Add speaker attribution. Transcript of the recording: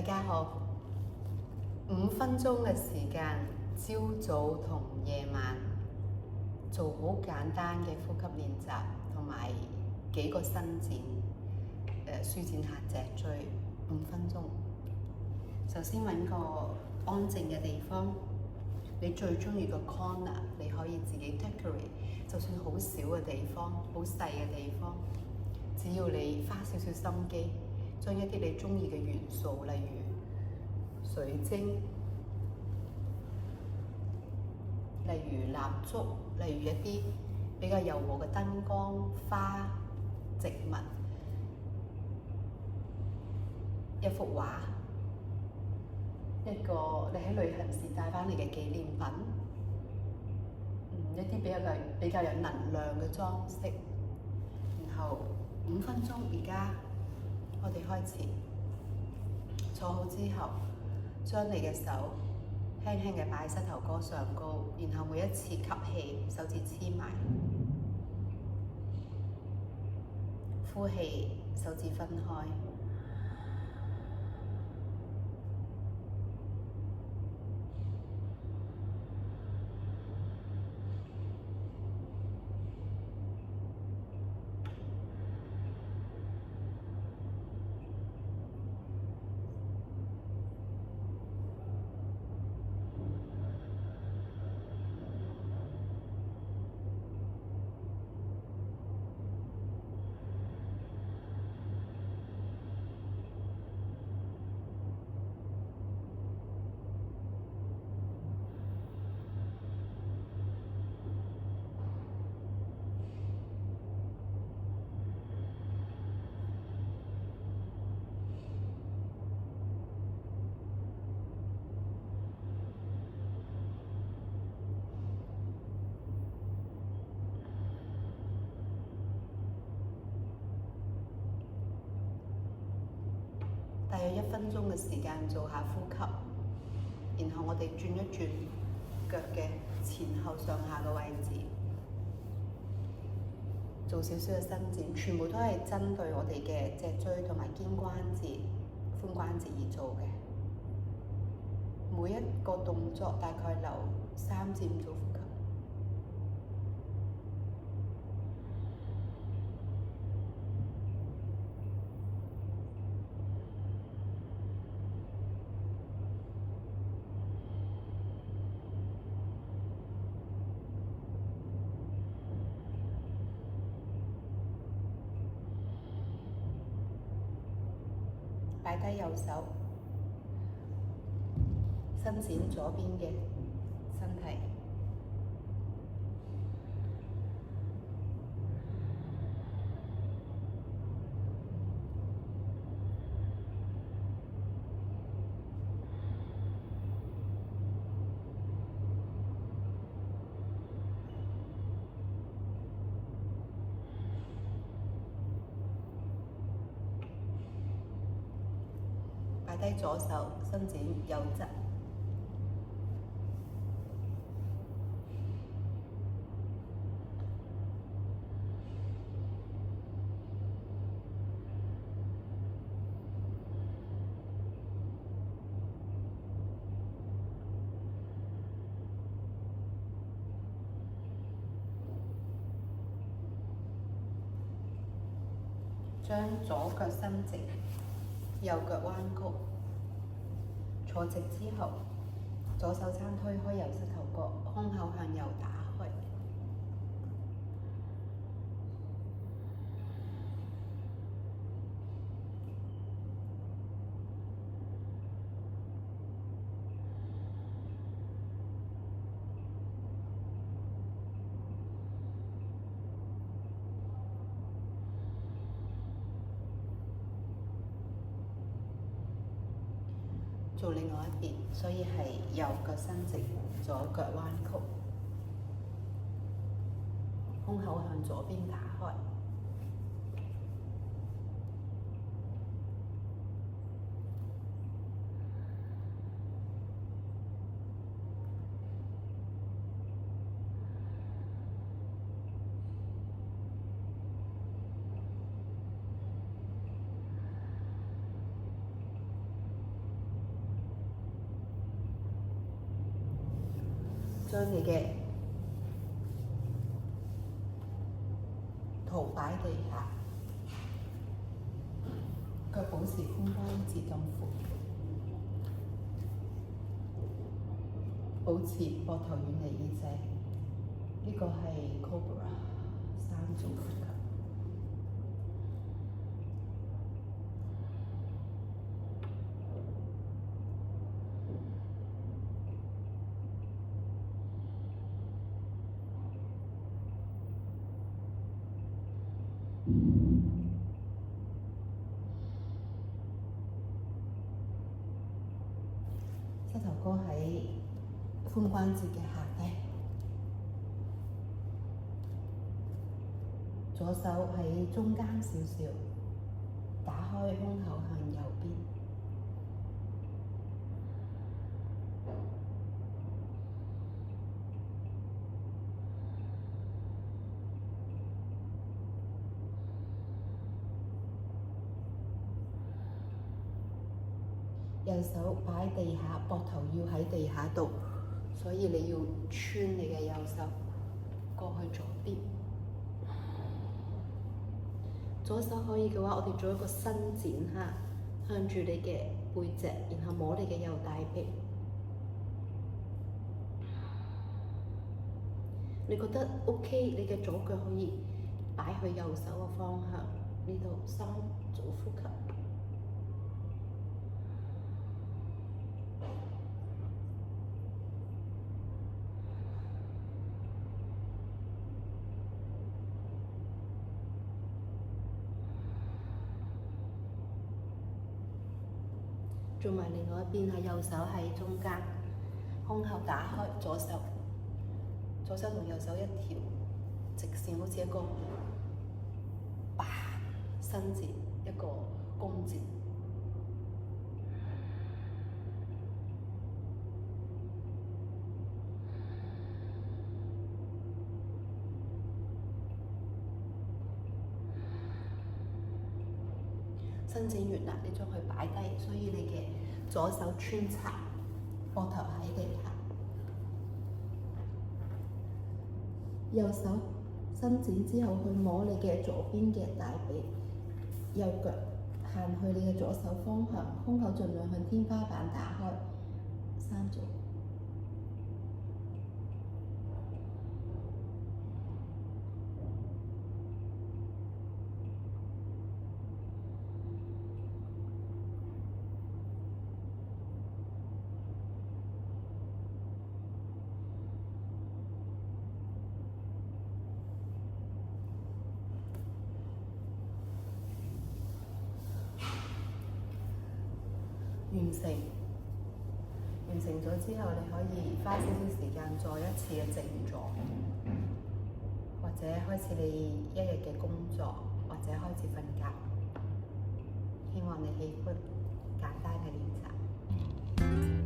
Speaker 1: 家好，5分鐘嘅時間，朝早同夜晚做好簡單嘅呼吸練習，同埋幾個伸展，舒展下脊椎。5分鐘。首先揾個安靜嘅地方，你最中意個 corner， 你可以自己 decorate， 就算好小嘅地方，好細嘅地方，只要你花少少心機，將一啲你中意嘅元素，例如水晶，例如蠟燭，例如一啲比較柔和嘅燈光、花、植物，一幅畫，一個你喺旅行時帶返嚟嘅紀念品，一啲比較有能量嘅裝飾。然後5分鐘，而家我哋開始坐好之後，將你嘅手輕輕嘅擺膝頭哥上高，然後每一次吸氣，手指黐埋，呼氣，手指分開。大約1分鐘嘅時間做下呼吸，然後我哋轉一轉腳嘅前後上下嘅位置，做少少嘅伸展，全部都係針對我哋嘅脊椎同埋肩關節、髖關節而做嘅。每一個動作大概留3至5組呼吸。擺低右手，伸展左邊嘅身體，擺低左手，伸展右側，將左腳伸直，右腳彎曲。坐直之後，左手踭推開右膝頭哥，胸口向右打開。做另外一邊，所以係右腳伸直，左腳彎曲，胸口向左邊打開。將你嘅頭擺地下，腳保持髖關節咁闊，保持膊頭遠離耳仔。呢個係 Cobra 3組呼吸。膝頭哥喺髖關節嘅下低，左手喺中間少少，打開胸口向右邊。右手擺喺地下，膊頭要喺地下度，所以你要穿你嘅右手過去左邊。左手可以嘅話，我哋做一個伸展嚇，向住你嘅背脊，然後摸你嘅右大髀。你覺得 OK？你嘅左腳可以擺去右手嘅方向，呢度3組呼吸。做埋另外一邊係右手喺中間，胸口打開，左手同右手一條直線，好似一個伸展，一個弓箭。伸展完啦，你將佢擺低，所以你嘅左手穿插，膊頭喺地下，右手伸展之後去摸你嘅左邊嘅大髀，右腳行去你嘅左手方向，胸口盡量向天花板打開，3組。完成咗之後，你可以花少少時間再一次嘅靜坐，或者開始你一日嘅工作，或者開始瞓覺。希望你喜歡簡單嘅練習。